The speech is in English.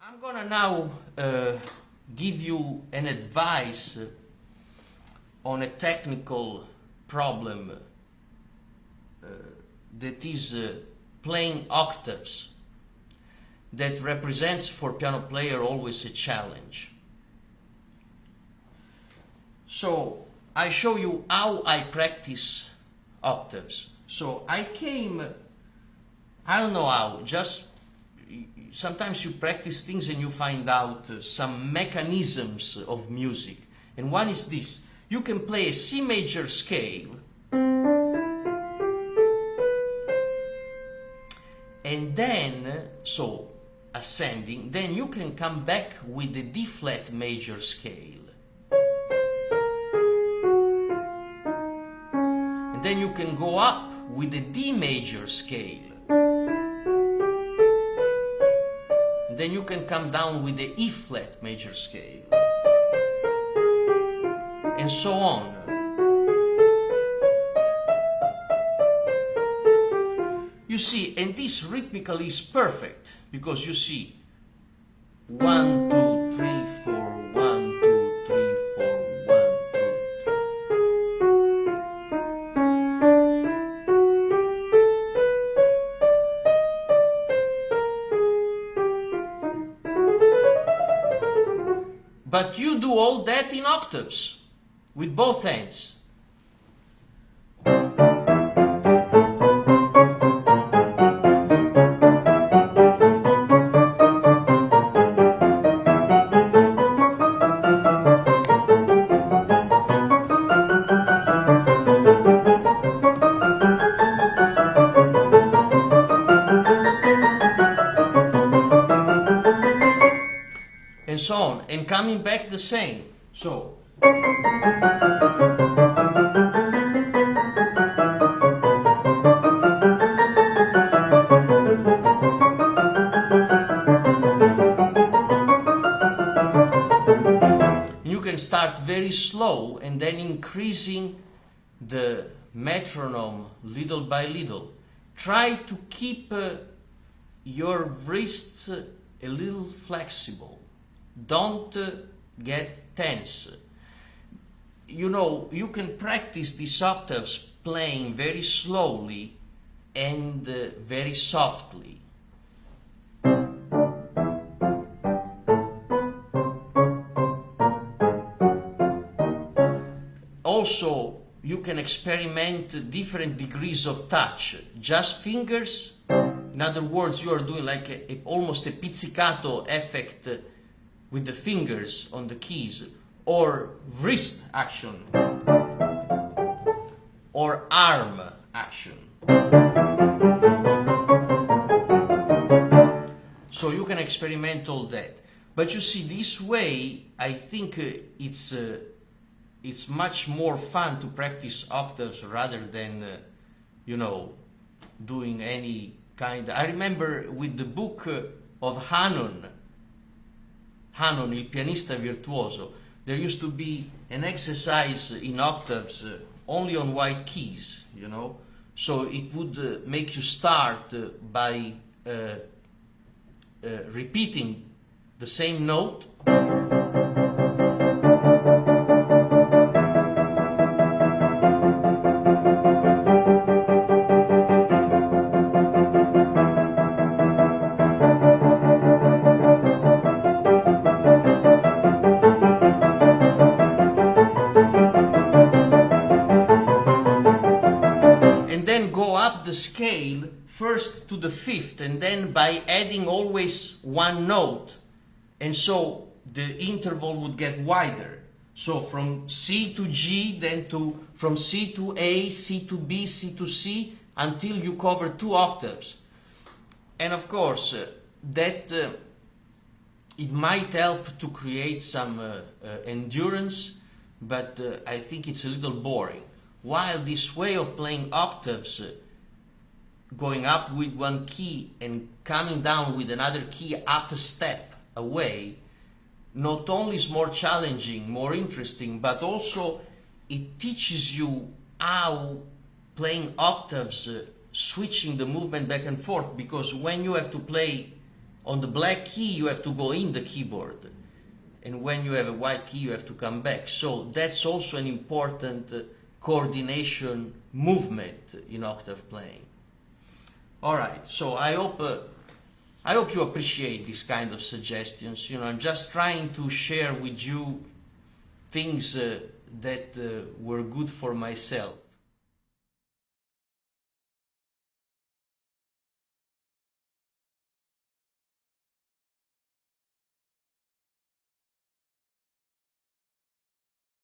I'm gonna now give you an advice on a technical problem that is playing octaves, that represents for piano player always a challenge. So I show you how I practice octaves. So I don't know how, just sometimes you practice things and you find out some mechanisms of music. And one is this: you can play a C major scale and then, so ascending, then you can come back with the D flat major scale. And then you can go up with the D major scale. And then you can come down with the E flat major scale. And so on. You see, and this rhythmically is perfect, because you see 1, 2, 3, 4, 1, 2, 3, 4, 1, 2. But you do all that in octaves, with both hands. And so on, and coming back the same. So you can start very slow and then increasing the metronome little by little. Try to keep your wrists a little flexible. Don't get tense. You know, you can practice these octaves playing very slowly and very softly. Also, you can experiment different degrees of touch. Just fingers. In other words, you are doing like almost a pizzicato effect with the fingers on the keys, or wrist action, or arm action. So you can experiment all that. But you see, this way, I think it's much more fun to practice octaves rather than, doing any kind. I remember with the book of Hannon, il pianista virtuoso, there used to be an exercise in octaves only on white keys, So it would make you start by repeating the same note. The scale first to the fifth, and then by adding always one note, and so the interval would get wider. So from C to G, then from C to A, C to B, C to C, until you cover 2 octaves. And of course, that it might help to create some endurance, but I think it's a little boring. While this way of playing octaves, going up with one key and coming down with another key half a step away, not only is more challenging, more interesting, but also it teaches you how playing octaves, switching the movement back and forth, because when you have to play On the black key, you have to go in the keyboard. And when you have a white key, you have to come back. So that's also an important coordination movement in octave playing. All right, so I hope you appreciate these kind of suggestions. You know, I'm just trying to share with you things that were good for myself.